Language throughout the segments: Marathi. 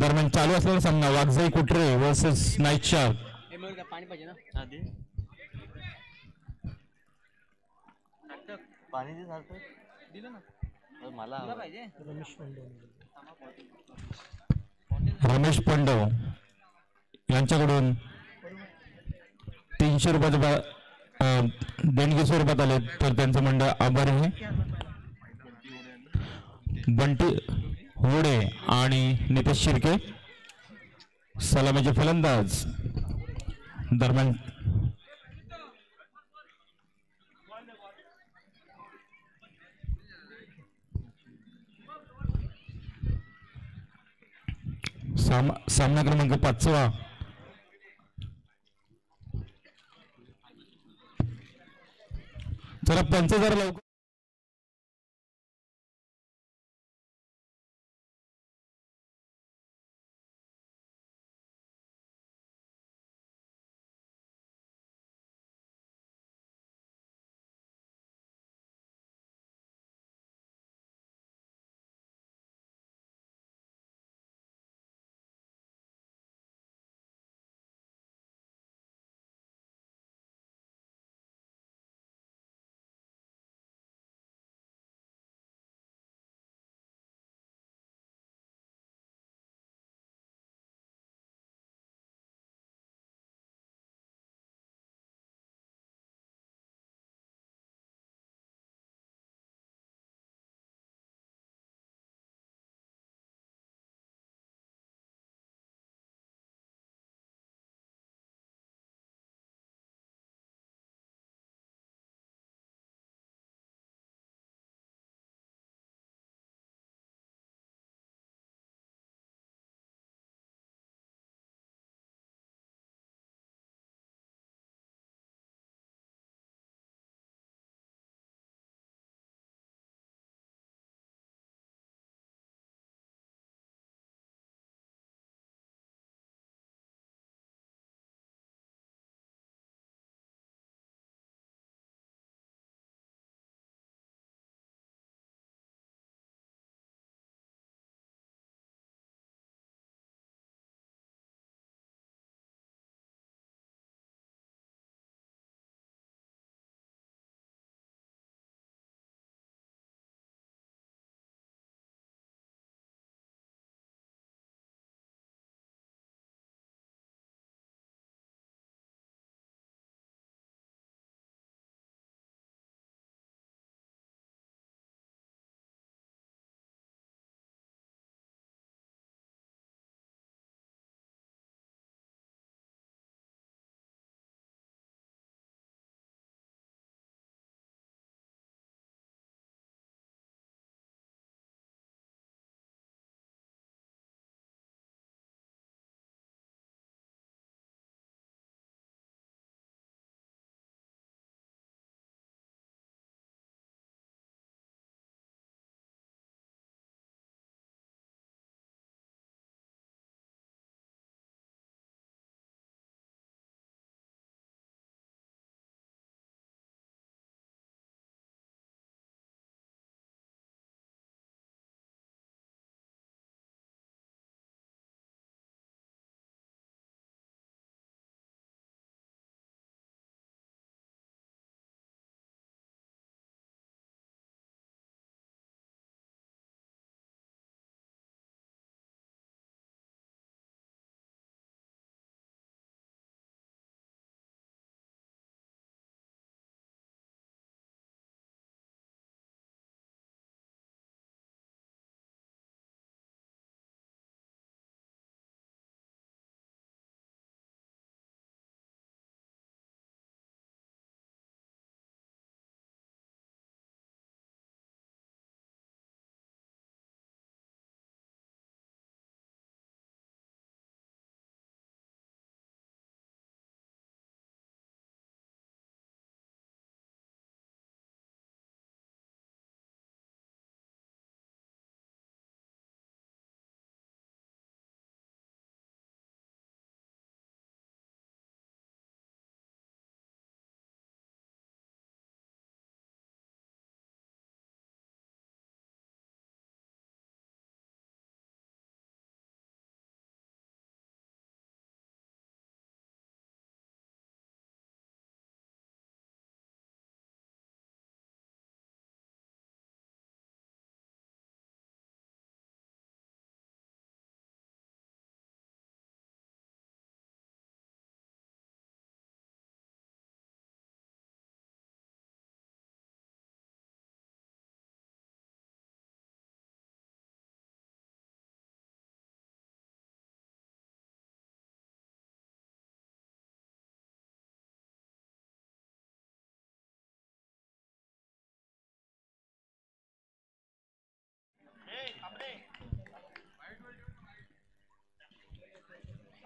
दरम्यान चालू असलेला सामना वाघजाई कुटरे वर्सेस नाईट शार्क. पाणी पाहिजे ना पाणी दिलं ना मला पाहिजे. रमेश पांडव यांच्याकडून 300 रुपयाचा देणगी स्वरूपात आले तर त्यांचं मंडळ आभारी आहे. बंटी होडे आणि नितेश शिर्के सलामीचे फलंदाज. दरम्यान सामना क्रमांक 5. जरा पंच जरा लवकर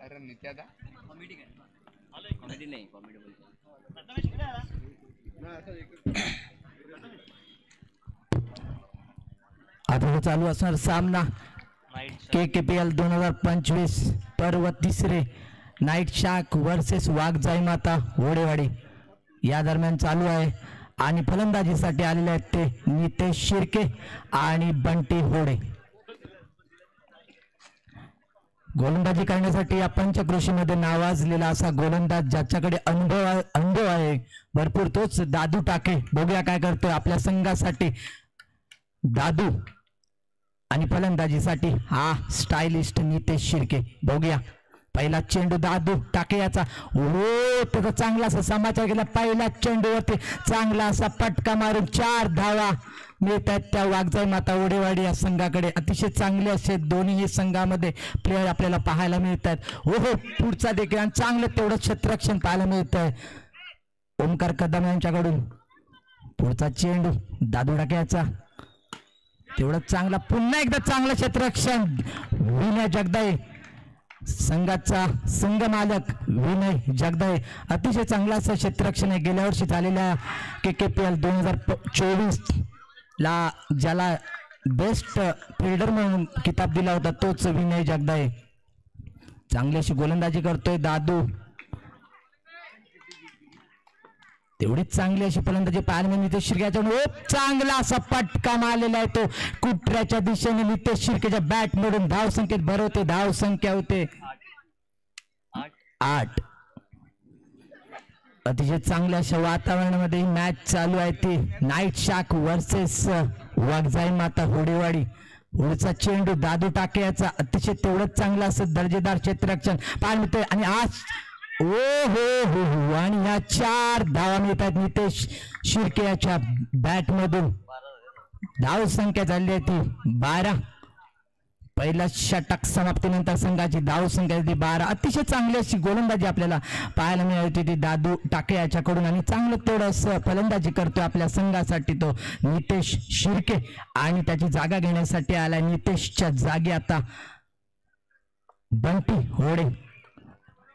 कॉमेडी नाही कॉमेडी बोलतो आता चालू असणार सामना KKPL 2025 पर्व तिसरे नाईट शाक वर्सेस वाघजाई माता घोडेवाडी या दरम्यान चालू आहे आणि फलंदाजीसाठी आलेले आहेत ते नितेश शिर्के आणि बंटी होडे. गोलंदाजी करण्यासाठी या पंचक्रोशीमध्ये नावाजलेला असा गोलंदाज ज्याच्याकडे अनुभव आहे भरपूर तोच दादू टाके. बघूया काय करतोय आपल्या संघासाठी दादू आणि फलंदाजीसाठी हा स्टायलिस्ट नितेश शिर्के. बघूया पहिला चेंडू दादू टाके याचा त्याचा चांगला असा समाचार केला. पहिल्या चेंडूवरती चांगला असा फटका मारून 4 धावा मिळतात त्या वाघजाई माता ओढेवाडी या संघाकडे. अतिशय चांगले असे दोन्ही संघामध्ये प्लेयर आपल्याला पाहायला मिळतात. पुढचा देखील आणि चांगलं तेवढं क्षेत्ररक्षण पाहायला मिळत आहे ओमकार कदम यांच्याकडून. पुढचा चेंडू दादू टाके याचा तेवढं चांगला पुन्हा एकदा चांगलं क्षेत्ररक्षण विनय जगदाळे संघाचा संघ मालक विनय जगदाळे. अतिशय चांगला असं क्षेत्ररक्षण आहे. गेल्या वर्षी झालेल्या KKPL 2024 ला ज्याला बेस्ट फिल्डर म्हणून किताब दिला होता तोच विनय जगदाळे. चांगली अशी गोलंदाजी करतोय दादू. तेवढीच चांगली अशी फलंदाजी पाहायला मिळते नितेश शिर्केच्या. चांगला असा फटका मारलेला आहे तो कुत्र्याच्या दिशेने नितेश शिर्केच्या बॅट मधून. धाव संख्येत भरवते. धाव संख्या होते 8. अतिशय चांगल्या अशा वातावरणामध्ये ही मॅच चालू आहे ती नाईट शाक वर्सेस वाघजाई माता होडेवाडी. पुढचा चेंडू दादू टाके याचा अतिशय तेवढंच चांगलं असं दर्जेदार क्षेत्ररक्षण पाहायला मिळतंय आणि आज हो आणि ह्या 4 धावा मिळतात नितेश शिर्के याच्या बॅट मधून. धाव संख्या झाली आहे ती 12. पहिला षटक समाप्तीनंतर संघाची धाव संख्या 12. अतिशय चांगली अशी गोलंदाजी आपल्याला पाहायला मिळते ती दादू टाके याच्याकडून आणि चांगलं तेवढं फलंदाजी करतोय आपल्या संघासाठी तो नितेश शिर्के. आणि त्याची जागा घेण्यासाठी आला नितेशच्या जागी आता बंटी होडे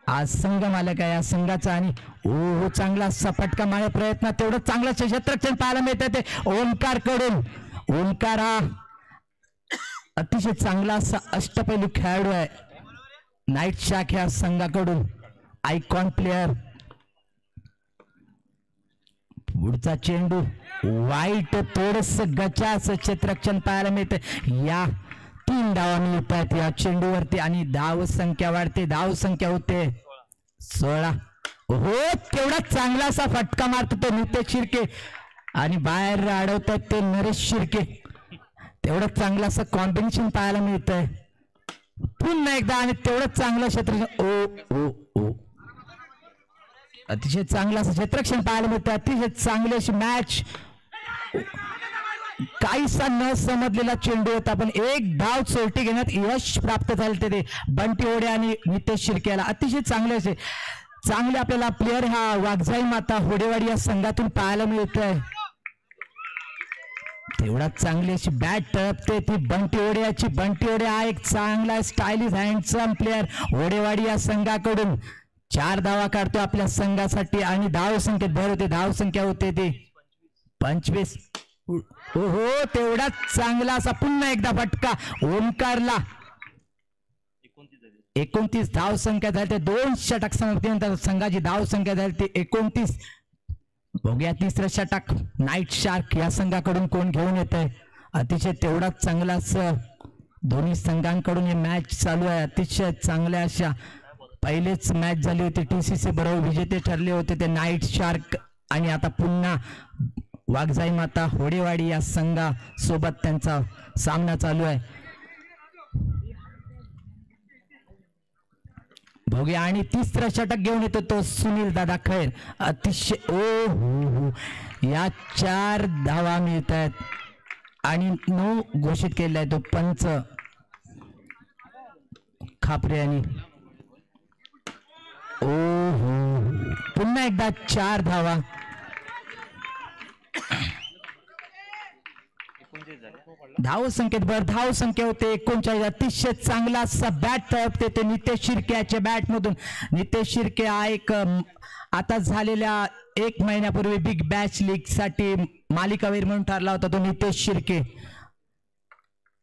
आज संघ मालक आहे या संघाचा. आणि चांगला असा फटका मारण्या प्रयत्न तेवढं चांगलं क्षेत्ररक्षण पाहायला मिळतं ते ओंकार कडून. ओंकार हा अतिशय चांगला असा अष्टपैलू खेळाडू आहे नाईट शाक ह्या संघाकडून. Icon player. पुढचा चेंडू वाईट थोडस गचाचं क्षेत्ररक्षण पाहायला मिळतं. या 3 धावा मिळतात या चेंडूवरती आणि धाव संख्या वाढते. धाव संख्या होते 16. तेवढा चांगला असा फटका मारतो तो नितेश शिर्के आणि बाहेर अडवतात ते नरेश शिर्के. तेवढं चांगलं असं कॉम्बिनेशन पाहायला मिळतंय पुन्हा एकदा आणि तेवढं चांगलं क्षेत्ररक्षण. अतिशय चांगलं असं क्षेत्ररक्षण पाहायला मिळतं. अतिशय चांगली अशी मॅच. काहीसा न समजलेला चेंडू होता पण 1 धाव चोरटी घेण्यात यश प्राप्त झाले ते बंटी होडे आणि नितेश शिर्केला. अतिशय चांगले आपल्याला प्लेयर हा वाघजाई माता होडेवाडी या संघातून पाहायला मिळत आहे. तेवढा चांगली अशी बॅट टळपते ती बंटी होडे याची. बंटी होडे हा एक चांगला स्टायलिश हँडसम प्लेयर होडेवाडी या संघाकडून. 4 धावा काढतो आपल्या संघासाठी आणि धाव संख्येत भर होते. धाव संख्या होते ती 25. तेवढा चांगला असा पुन्हा एकदा फटका ओंकारला. 29 धाव संख्या झाली. 2 षटक समाप्तीनंतर संघाची धाव संख्या झाली ती 29. बघूया तिसरं षटक नाईट शार्क या संघाकडून कोण घेऊन येत आहे. अतिशय तेवढाच चांगला असं दोन्ही संघांकडून हे मॅच चालू आहे. अतिशय चांगल्या अशा पहिलेच मॅच झाली होती TCC बरोबर विजेते ठरले होते ते नाईट शार्क आणि आता पुन्हा वाघजाई माता होडेवाडी या संघासोबत त्यांचा सामना चालू आहे. बघूया आणि तिसरं षटक घेऊन येतो तो सुनील दादा खैर. अतिशय या 4 धावा मिळत आहेत आणि 9 घोषित केलेला आहे तो पंच खापरे यांनी. पुन्हा एकदा 4 धावा. 29 झाले. धाव संख्येत भर धाव संख्या होते 39. अतिशय चांगला असा बॅट तळपते ते नितेश शिर्केच्या बॅट मधून. नितेश शिर्के हा एक आता झालेल्या 1 महिन्यापूर्वी बिग बॅश लीग साठी मालिकावीर म्हणून ठरला होता तो नितेश शिर्के.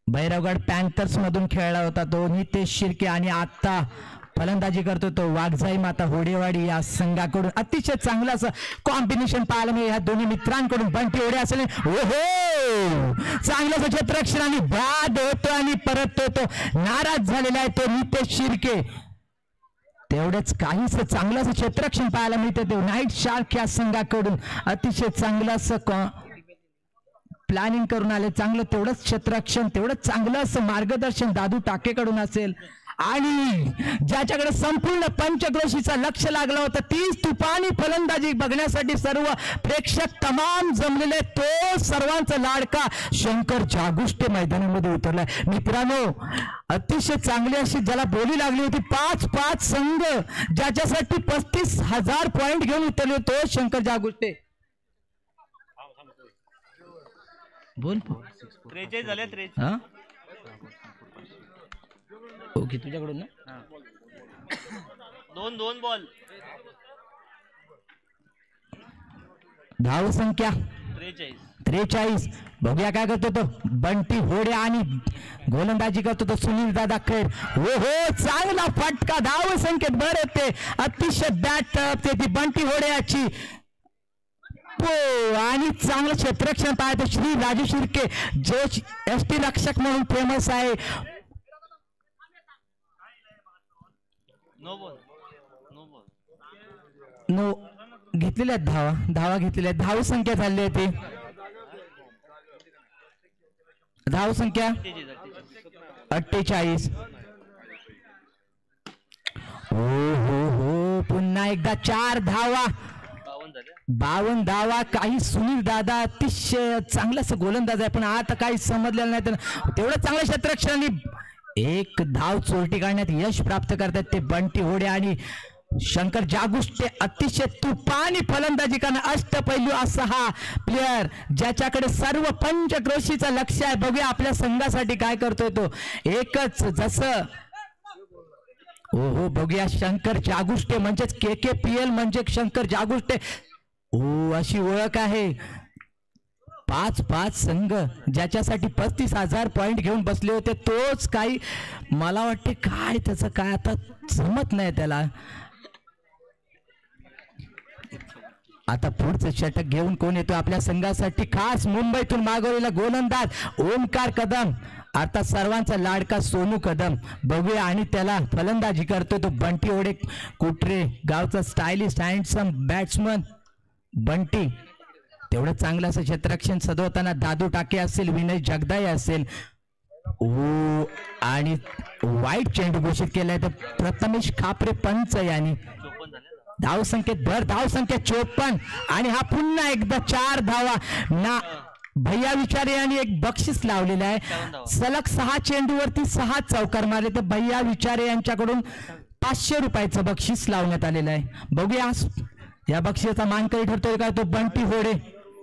भैरवगड पॅन्थर्स मधून खेळला होता तो नितेश शिर्के आणि आता फलंदाजी करतो तो वाघजाई माता होडेवाडी या संघाकडून. अतिशय चांगलं असं कॉम्बिनेशन पाहायला मिळेल ह्या दोन्ही मित्रांकडून. बंटी होडे असेल ओहो चांगलं क्षेत्ररक्षण आणि बाद होतो आणि परत तो नाराज झालेला आहे तो नितेश शिर्के. तेवढंच काहीच चांगलं असं क्षेत्ररक्षण पाहायला मिळतं ते नाईट शार्क या संघाकडून. अतिशय चांगलं असं प्लॅनिंग करून आले चांगलं तेवढंच क्षेत्ररक्षण तेवढंच चांगलं असं मार्गदर्शन दादू टाकेकडून असेल. आणि ज्याच्याकडे संपूर्ण पंचक्रोशीचा लक्ष लागला होता 30 तुफानी फलंदाजी बघण्यासाठी सर्व प्रेक्षक तमाम जमलेले तो सर्वांचा लाडका शंकर जागुष्टे मैदानामध्ये उतरलाय. मित्रांनो अतिशय चांगली अशी ज्याला बोली लागली होती 5-5 संघ ज्याच्यासाठी 35,000 पॉइंट घेऊन उतरले तो शंकर जागुष्टे. बोल 43 झाले 43. हा ओके तुझ्याकडून ना 2 बॉल. धाव संख्या 43. बघूया काय करतो तो बंटी होडे आणि गोलंदाजी करतो तो सुनील दादा खेळ. हो चांगला फटका धाव संख्येत भर येते. अतिशय बॅट तळपते ती बंटी होडे याची. आणि चांगलं क्षेत्ररक्षण पाहतो श्री राजू शिर्के जो एसटी रक्षक म्हणून फेमस आहे. नो घेतलेल्या धावा घेतलेल्या. धाव संख्या झाली आहे ती धाव संख्या 48. हो पुन्हा एकदा 4 धावा 52 धावा. काही सुनील दादा अतिशय चांगलं असं गोलंदाज आहे पण आता काही समजलेलं नाही तेवढं चांगलं क्षेत्ररक्षणाने 1 धाव चोरटी काढण्यात यश प्राप्त करतात ते बंटी होडे आणि शंकर जागुष्टे. अतिशय तुफानी फलंदाजी करणार अष्टपैलू असा हा प्लेयर ज्याच्याकडे सर्व पंचक्रोशीचं लक्ष आहे. बघूया आपल्या संघासाठी काय करतोय तो. एकच जसं हो बघूया शंकर जागुष्टे म्हणजेच KKPL म्हणजे शंकर जागुष्टे अशी ओळख आहे. 5-5 संघ ज्याच्यासाठी 35,000 पॉइंट घेऊन बसले होते तोच काही मला वाटते काय त्याचं काय आता जमत नाही त्याला. आता पुढचं षटक घेऊन कोण येतो आपल्या संघासाठी खास मुंबईतून मागवलेला गोलंदाज ओमकार कदम आता सर्वांचा लाडका सोनू कदम. बघूया आणि त्याला फलंदाजी करतो तो बंटी होडे कुटरे गावचा स्टायलिस्ट हँडसम बॅट्समन बंटी. तेवढं चांगलं असं क्षेत्ररक्षण सदवताना दादू टाके असेल विनय जगदाई असेल. आणि वाईट चेंडू घोषित केलाय तर प्रथमेश खापरे पंच यांनी. धाव संख्येत भर धाव संख्या 54 आणि हा पुन्हा एकदा 4 धावा ना भैया विचारे यांनी एक बक्षीस लावलेलं आहे. सलग 6 चेंडूवरती 6 चौकार मारले तर भैया विचारे यांच्याकडून 500 रुपयाचं बक्षीस लावण्यात आलेलं आहे. बघूया या बक्षिसाचा मानकरी ठरतोय का तो बंटी होडे.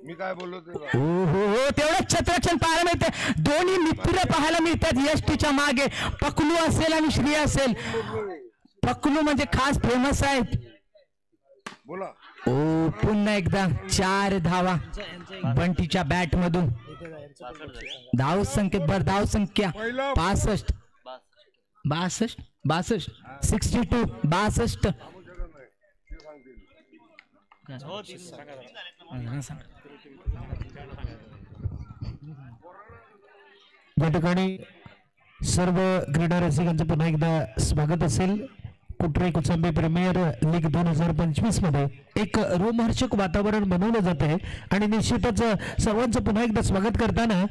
मी काय बोललो हो तेवढंच क्षेत्ररक्षण पाहायला मिळते. दोन्ही मित्र पाहायला मिळतात एसटीच्या मागे. पकलू असेल आणि श्री असेल. पकलू म्हणजे खास फेमस आहेत. बोला पुन्हा एकदा 4 धावा बंटीच्या बॅट मधून. धाव संख्येत भर धाव संख्या 62 62 या ठिकाणी सर्व क्रीडा रसिकांचं पुन्हा एकदा स्वागत असेल. कुटरे कुचंबे प्रीमियर लीग 2025 मध्ये एक रोमहर्षक वातावरण बनवलं जात आहे आणि निश्चितच सर्वांचं पुन्हा एकदा स्वागत करताना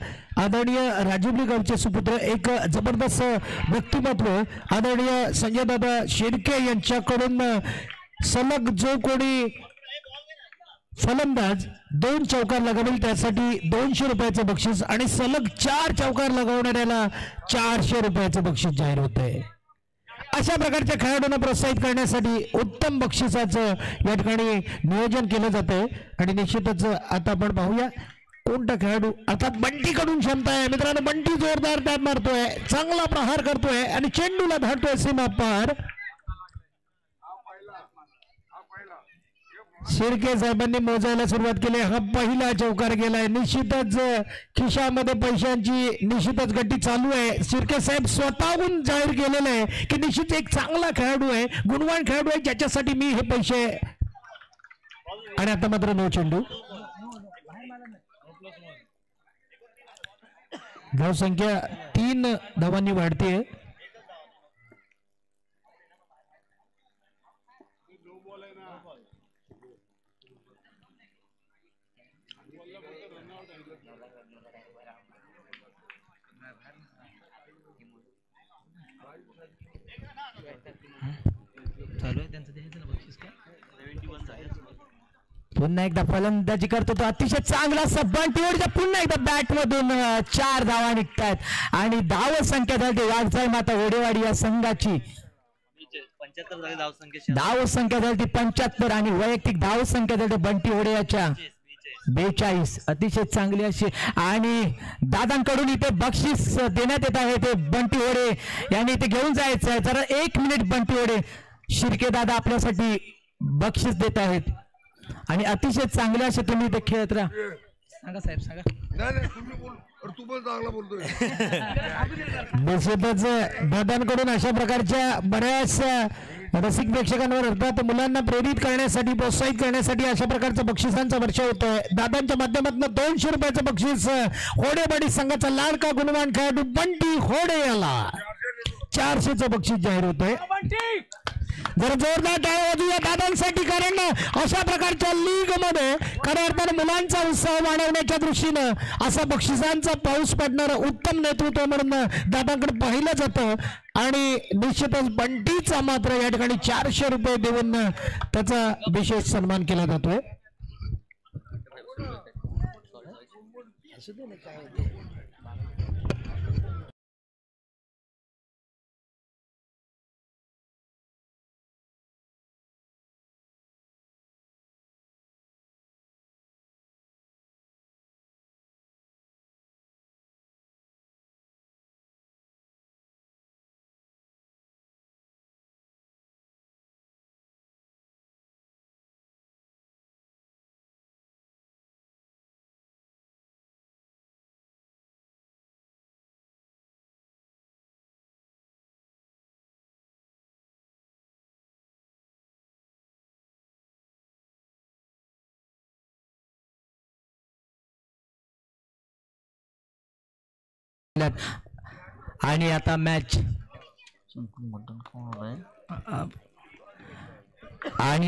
आदरणीय राजीवली गावचे सुपुत्र एक जबरदस्त व्यक्तिमत्व आदरणीय संजय दादा शेडके यांच्याकडून सलग जो कोणी फलंदाज 2 चौकार लगावेल त्यासाठी 200 रुपयाचं बक्षीस आणि सलग 4 चौकार लगावणाऱ्याला 400 रुपयाचं बक्षीस जाहीर होत आहे. अशा प्रकारच्या खेळाडूंना प्रोत्साहित करण्यासाठी उत्तम बक्षिसाचं या ठिकाणी नियोजन केलं जातंय आणि निश्चितच आता आपण पाहूया कोणता खेळाडू अर्थात बंटीकडून क्षमता आहे मित्रांनो. बंटी जोरदार टॅप मारतोय, चांगला प्रहार करतोय आणि चेंडूला धाडतोय सीमा पार. शिर्के साहेबांनी मोजायला सुरुवात केली. हा पहिला चौकार गेलाय. निश्चितच खिशामध्ये पैशांची निश्चितच गट्टी चालू आहे. शिर्के साहेब स्वतःहून जाहीर केलेलं आहे की निश्चित एक चांगला खेळाडू आहे, गुणवान खेळाडू आहे, ज्याच्यासाठी मी हे पैसे. आणि आता मात्र नो चेंडू. धावसंख्या 3 धावांनी वाढतीये. पुन्हा एकदा फलंदाजी करतो तो अतिशय चांगला बंटीवरच्या पुन्हा एकदा बॅट मधून 4 धावा निघतात आणि धाव संख्या झाली वाघजाई माता वडेवाडी या संघाची धाव संख्या झाली 75 आणि वैयक्तिक धाव संख्या झाली बंटी वडे याच्या 42. अतिशय चांगली अशी. आणि दादांकडून इथे बक्षीस देण्यात येत आहे. ते बंटी वडे यांनी इथे घेऊन जायचं आहे. जरा 1 मिनिट बंटी वडे. शिर्के दादा आपल्यासाठी बक्षीस देत आहेत आणि अतिशय चांगले असे तुम्ही इथे खेळत राहा. सांगा साहेब सांगा. नाही तुम्ही बोल, तू पण चांगला बोलतोय. निश्चितच दादांकडून अशा प्रकारच्या बऱ्याच रसिक प्रेक्षकांवर अर्थात मुलांना प्रेरित करण्यासाठी प्रोत्साहित करण्यासाठी अशा प्रकारचा बक्षिसांचा वर्षाव होतोय. दादांच्या माध्यमातून 200 रुपयाचं बक्षीस होडेवाडी संघाचा लाडका गुणवान खेळाडू बंटी होडे याला 400चं बक्षीस जाहीर होतंय. जर जोरदार टाळ्या वाजूया दादांसाठी, कारण अशा प्रकारच्या लीग मध्ये खऱ्या अर्थानं मुलांचा उत्साह वाढवण्याच्या दृष्टीनं असा बक्षिसांचा पाऊस पडणारं उत्तम नेतृत्व म्हणून दादांकडे पाहिलं जातं. आणि निश्चितच बंटीचा मात्र या ठिकाणी 400 रुपये देऊन त्याचा विशेष सन्मान केला जातोय. आणि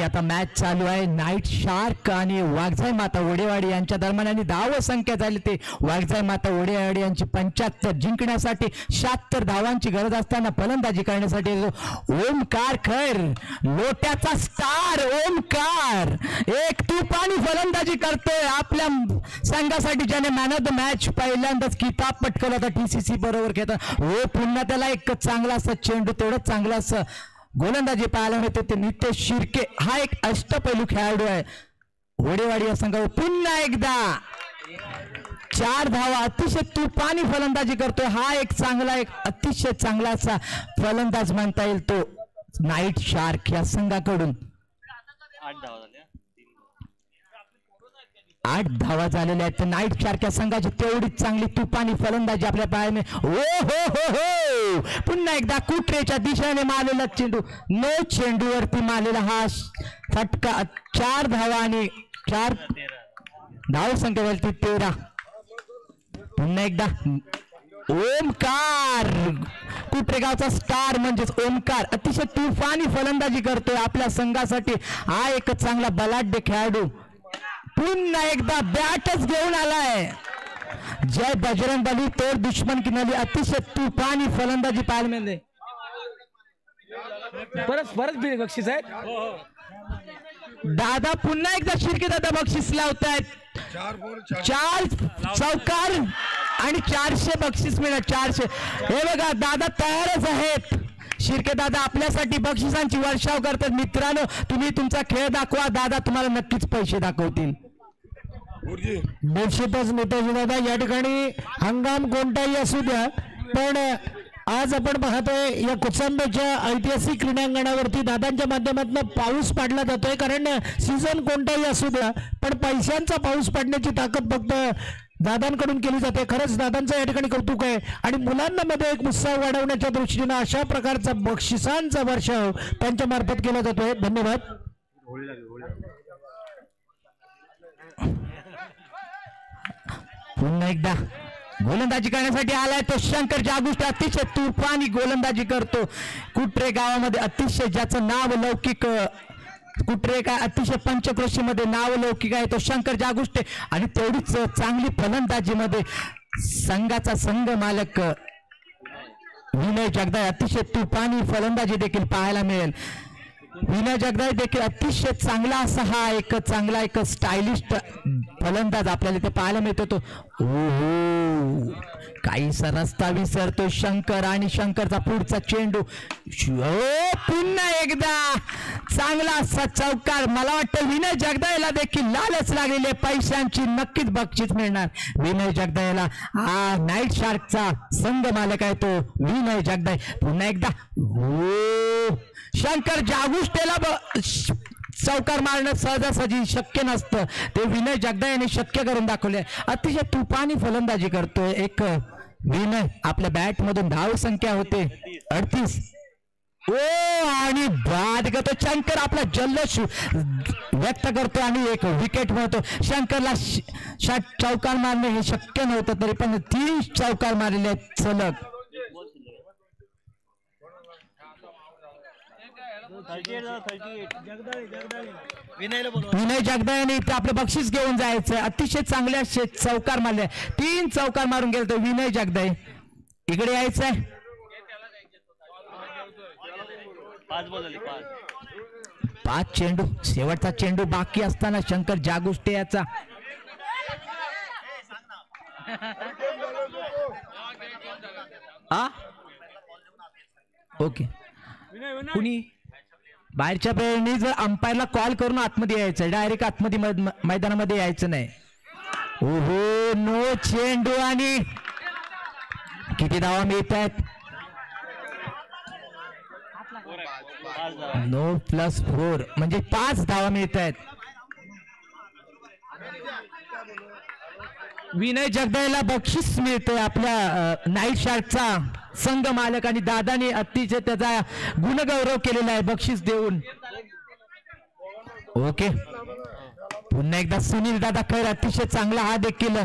आता मॅच चालू आहे. नाईट शार्क आणि वाघजाई माता वडेवाडी यांच्या दरम्यान आणि धाव संख्या झाली ते वाघजाई माता वडेवाडी यांची 75. जिंकण्यासाठी 76 धावांची गरज असताना फलंदाजी करण्यासाठी ओमकार खैर लोट्याचा स्टार ओमकार एक तुफानी फलंदाजी करतोय आपल्या संघासाठी, ज्याने मॅन ऑफ द मॅच पहिल्यांदाच किताब पटकवला होता TCC बरोबर खेळताना. पुन्हा त्याला एक चांगला असा चेंडू तेवढंच चांगला असं गोलंदाजी पाहायला मिळते. ते नितेश शिर्के हा एक अष्टपैलू खेळाडू आहे. वडेवाडी या संघावर पुन्हा एकदा 4 धावा अतिशय तुफानी फलंदाजी करतोय. हा एक अतिशय चांगला असा फलंदाज म्हणता येईल तो नाईट शार्क या संघाकडून. 8 धावा झालेल्या आहेत. नाईट शार्क या संघाची तेवढीच चांगली तुफानी फलंदाजी आपल्या पायाने. हो पुन्हा एकदा कुटरेच्या दिशेने मारलेला चेंडू, नो चेंडूवरती मारलेला हा फटका. 4 धावा आणि 4 धाव संख्येवरती 13. पुन्हा एकदा ओमकार कुटरेगावचा स्टार म्हणजेच ओमकार अतिशय तुफानी फलंदाजी करतोय आपल्या संघासाठी. हा एक चांगला बलाढ्य खेळाडू पुन्हा एकदा बॅटच घेऊन आलाय. जय बजरंग बली तोड दुश्मन की नली. अतिशय तुफानी फलंदाजी पाहायला मिळते. परत बक्षीस आहे. दादा पुन्हा एकदा शिर्के दादा बक्षीस लावतायत. 4 चौकार आणि 400 बक्षीस मिळत. 400 हे बघा दादा तयारच आहेत. शिर्के दादा आपल्यासाठी बक्षिसांची वर्षाव करतात. मित्रांनो तुम्ही तुमचा खेळ दाखवा, दादा तुम्हाला नक्कीच पैसे दाखवतील. गुरुजी निश्चितच नेताजी दादा या ठिकाणी हंगाम कोणताही असू द्या, पण आज आपण पाहतोय या कुचांब्याच्या ऐतिहासिक क्रीडांगणावरती दादांच्या माध्यमातून पाऊस पाडला जातोय. कारण सीझन कोणताही असू द्या, पण पैशांचा पाऊस पाडण्याची ताकद फक्त दादांकडून केली जाते. खरंच दादांचं या ठिकाणी कौतुक आहे आणि मुलांना मध्ये एक उत्साह वाढवण्याच्या दृष्टीनं अशा प्रकारचा बक्षिसांचा वर्षाव त्यांच्या मार्फत केला जातोय. धन्यवाद. पुन्हा एकदा गोलंदाजी करण्यासाठी आलाय तो शंकर जागुष्ट. अतिशय तुफानी गोलंदाजी करतो. कुट्रे गावामध्ये अतिशय ज्याचं नाव लौकिक, कुट्रे काय अतिशय पंचक्रोशीमध्ये नाव लौकिक आहे तो शंकर जागुष्टे. आणि तेवढीच चांगली फलंदाजीमध्ये संघाचा संघ मालक विनय जगदाळे. अतिशय तुफानी फलंदाजी देखील पाहायला मिळेल. विनय जगदाळे देखील अतिशय चांगला असा हा एक चांगला एक स्टायलिस्ट फलंदाज आपल्याला इथे पाहायला मिळतो. तो ओहो काहीसा रस्ता विसरतो शंकर आणि शंकरचा पुढचा चेंडू पुन्हा एकदा चांगला असा चौकार. मला वाटतं विनय जगदाळेला देखील लालच लागलेली पैशांची नक्कीच बक्षीस मिळणार. विनय जगदाळेला हा नाईट शार्कचा संघ मालक आहे तो विनय जगदाळे. पुन्हा एकदा हो शंकर जागुष्टेला चौकार मारणं सहजासहजी शक्य नसतं, ते विनय जगदाळे यांनी शक्य करून दाखवले. अतिशय तुफानी फलंदाजी करतोय एक विनय. आपल्या बॅट मधून धाव संख्या होते 38. ओ आणि बाद करतो शंकर. आपला जल्लोष व्यक्त करतो आणि एक विकेट मिळतो. शंकरला चौकार मारणे हे शक्य नव्हतं, तरी पण 3 चौकार मारलेले आहेत सलग. विनय जगदाळे इथे आपलं बक्षीस घेऊन जायचं. अतिशय चांगल्या चौकार मारले, 3 चौकार मारून गेले तर विनय जगदाळे. इकडे यायचंय. 5 चेंडू, शेवटचा चेंडू बाकी असताना शंकर जागुष्टे याचा ओके. कुणी बाहेरच्या प्लेयरनी जर अंपायरला कॉल करून आतमध्ये यायचं, डायरेक्ट आतमध्ये मैदानामध्ये यायचं नाही. ओहो नो चेंडू आणि किती धावा मिळत आहेत? नो +4 म्हणजे 5 धावा मिळत आहेत. विनय जगदाळेला बक्षीस मिळतंय आपल्या नाईट शार्कचा संघ मालक आणि दादाने अतिशय त्याचा गुणगौरव केलेला आहे बक्षीस देऊन. ओके पुन्हा एकदा सुनील दादा खैर. अतिशय चांगला हा देखील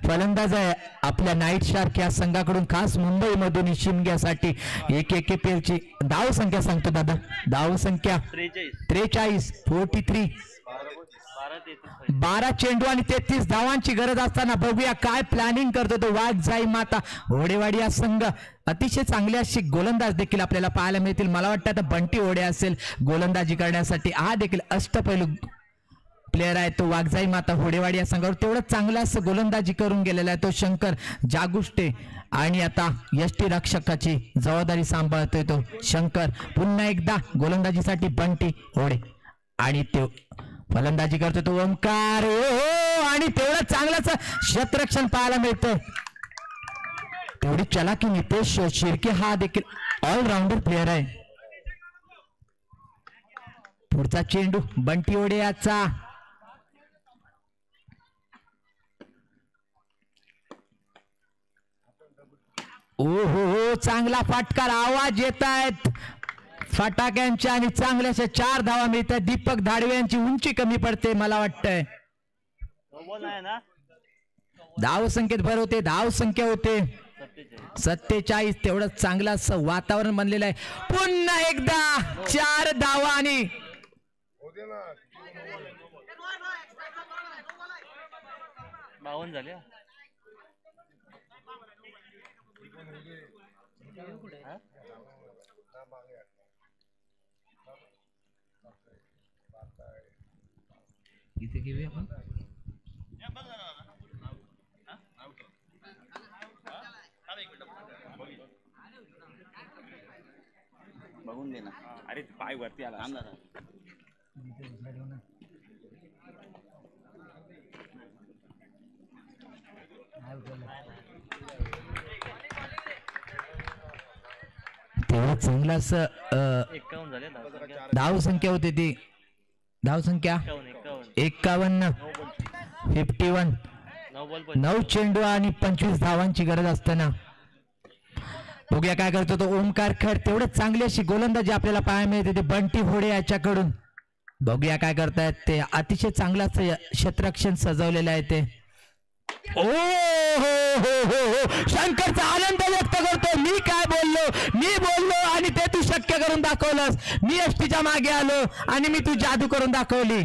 फलंदाज आहे आपल्या नाईट शार्क या संघाकडून, खास मुंबई मधून शिमग्यासाठी. एक एकेपीएलची धाव संख्या सांगतो दादा. धाव संख्या 43 43. 12 चेंडू आणि 33 धावांची गरज असताना बघूया काय प्लॅनिंग करतो तो वाघ जाई माता होडेवाडी हा संघ. अतिशय चांगले असे गोलंदाज देखील आपल्याला पाहायला मिळतील. मला वाटतं आता बंटी होडे असेल गोलंदाजी करण्यासाठी. हा देखील अष्टपैलू प्लेयर आहे तो वाघजाई माता होडेवाडी या संघावर. तेवढं चांगलं असं गोलंदाजी करून गेलेला आहे तो शंकर जागुष्टे. आणि आता यष्टी रक्षकाची जबाबदारी सांभाळतोय तो शंकर. पुन्हा एकदा गोलंदाजीसाठी बंटी होडे आणि तो फलंदाजी करतो तो ओंकार. हो आणि तेवढं चांगलंच क्षेत्ररक्षण पाहायला मिळतंय. तेवढी चलाकी नितेश शिर्के हा देखील ऑलराऊंडर प्लेयर आहे. पुढचा चेंडू बंटी होडे याचा. ओ हो चांगला फटकार आवाज येत आहेत फटाक्यांच्या आणि चांगल्याशा 4 धावा मिळतात. दीपक धाडवे यांची उंची कमी पडते मला वाटतंय. धाव संख्येत भर होते, धाव संख्या होते 47. तेवढं चांगलं असं वातावरण बनलेलं आहे. पुन्हा एकदा 4 धावा आणि झाले. इथे घेऊया आपण. बघून दे ना. अरे पाय वरती आला. तेवढं चांगलं असं 51 झाले धावसंख्या. धाव संख्या होती ती. धाव संख्या 51, 51. 9 चेंडू आणि 25 धावांची गरज असताना बघूया काय करतो तो ओमकार खैर. तेवढं चांगली अशी गोलंदाजी आपल्याला पाहायला मिळते ते बंटी होडे याच्याकडून. बघूया काय करतायत ते. अतिशय चांगलं असं क्षेत्ररक्षण सजवलेलं आहे ते. ओ हो हो हो हो, शंकरचा आनंद व्यक्त करतो. मी बोललो आणि ते तू शक्य करून दाखवलंस. मी एसटीच्या मागे आलो आणि मी तू जादू करून दाखवली.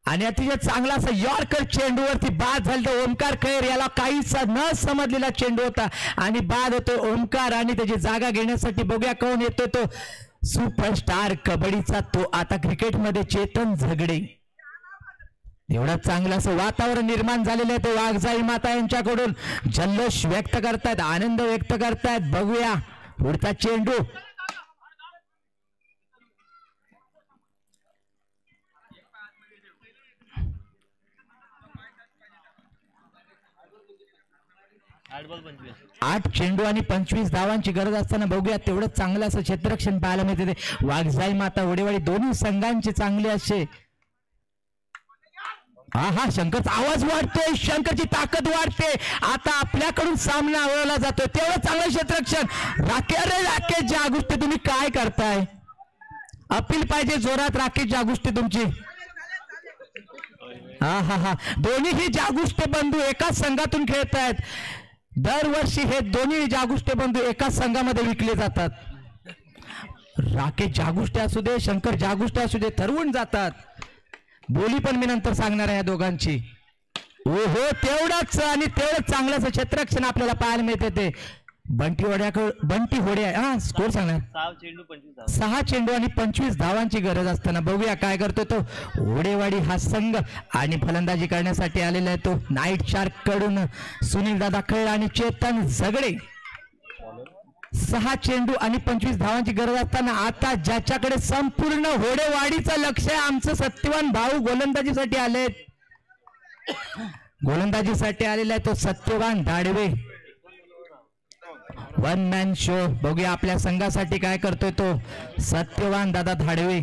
आणि अतिशय चांगला असा यॉर्कर चेंडूवरती बाद झाला तर ओमकार खैर याला काहीच न समजलेला चेंडू होता आणि बाद होतो ओमकार. आणि त्याची जागा घेण्यासाठी बघूया कोण येतोय तो सुपरस्टार कबड्डीचा तो आता क्रिकेटमध्ये चेतन झगडे. एवढं चांगलं असं वातावरण निर्माण झालेलं आहे ते वाघजाई माता यांच्याकडून जल्लोष व्यक्त करतायत, आनंद व्यक्त करतायत. बघूया पुढचा चेंडू. आठ चेंडू आणि 25 धावांची गरज असताना बघूया तेवढं चांगलं असं क्षेत्ररक्षण पाहायला मिळते ते वाघजाई माता वडेवाडी दोन्ही संघांचे चांगले असे. हा शंकरचा आवाज वाढतोय, शंकरची ताकद वाढते. आता आपल्याकडून सामना आवडला जातोय. तेवढं चांगलं क्षेत्ररक्षण. राकेश जागुष्टे तुम्ही काय करताय? अपील पाहिजे जोरात राकेश जागुष्टे तुमची. हा दोन्ही जागुष्टे बंधू एकाच संघातून खेळत आहेत. दरवर्षी हे दोन्ही जागुष्टे बंधू एकाच संघामध्ये विकले जातात. राकेश जागुष्टे असू दे, शंकर जागुष्टे असू दे, ठरवून जातात. बोली पण मी नंतर सांगणार आहे या दोघांची. ओहो तेवढाच आणि तेवढंच चांगलं क्षेत्ररक्षण आपल्याला पाहायला मिळते ते बंटी होडे. हा स्कोर सांगणार. 6 चेंडू आणि 25 धावांची गरज असताना बघूया काय करतो तो होडेवाडी हा संघ. आणि फलंदाजी करण्यासाठी आलेला आहे तो नाईट शार्क कडून सुनील दादा खैर आणि चेतन झगडे. 6 चेंडू आणि 25 धावांची गरज असताना आता ज्याच्याकडे संपूर्ण होडेवाडीचं लक्ष आहे आमचं सत्यवान भाऊ गोलंदाजीसाठी आले. गोलंदाजीसाठी आलेला आहे तो सत्यवान धाडवे. 1 मॅन शो. बघूया आपल्या संघासाठी काय करतोय तो सत्यवान दादा धाडवे.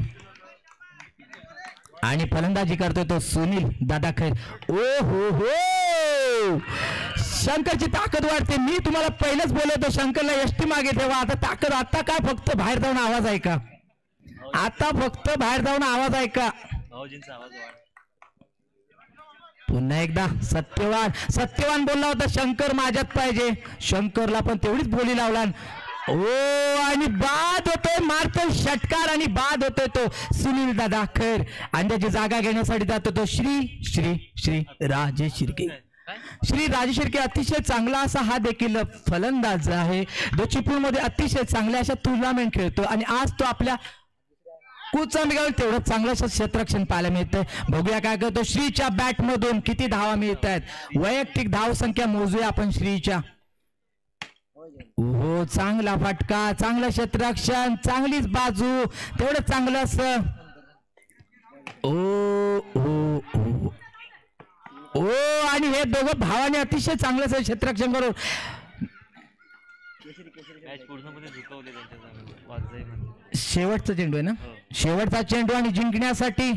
आणि फलंदाजी करतोय तो सुनील दादा खैर. ओ हो हो, शंकरची ताकद वाढते. मी तुम्हाला पहिलेच बोलवतो शंकरला एसटी मागे ठेवा. आता ताकद आता काय फक्त बाहेर जाऊन आवाज ऐका. आता फक्त बाहेर जाऊन आवाज ऐका. पुन्हा एकदा सत्यवान बोलला होता शंकर माझ्यात पाहिजे. शंकरला पण तेवढीच बोली लावला. ओ आणि बाद होतोय, मारतोय षटकार आणि बाद होतोय तो सुनील दादा खैर. आणि त्याची जागा घेण्यासाठी जातो तो श्री राजेश शिर्के. श्री राजेश शिर्के अतिशय चांगला असा हा देखील फलंदाज आहे. जो चिपळूणमध्ये अतिशय चांगल्या अशा टुर्नामेंट खेळतो आणि आज तो आपल्या कुचांबिगावर तेवढं चांगलं असं क्षेत्ररक्षण पाहायला मिळतंय. बघूया काय करतो श्रीच्या बॅट मधून किती धावा मिळत आहेत. वैयक्तिक धाव संख्या मोजूया आपण श्रीच्या. हो चांगला फटका, चांगलं क्षेत्ररक्षण, चांगलीच बाजू, तेवढं चांगलं असं. ओ आणि हे दोघं भावाने अतिशय चांगलं क्षेत्ररक्षण करून शेवटचा चेंडू आहे ना. शेवटचा चेंडू आणि जिंकण्यासाठी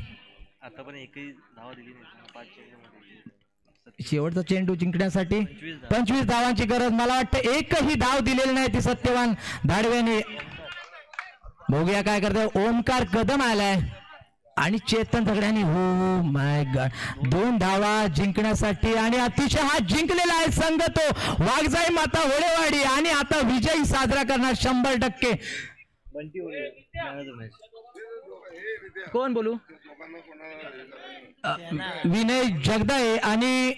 आता पण एकही धावा दिली नाही. शेवटचा चेंडू जिंकण्यासाठी 25 धावांची गरज. मला वाटतं एकही धाव दिलेली नाही ती सत्यवान धाडवेने. बघूया काय करतोय ओमकार कदम आलाय आणि चेतन झगड्याने. हो माय गॉड 2 धावा जिंकण्यासाठी. आणि अतिशय हा जिंकलेला आहे संघ तो वाघजाई माता होडेवाडी. आणि आता विजय साजरा करणार 100%. कोण बोलू? विनय जगदाळे आणि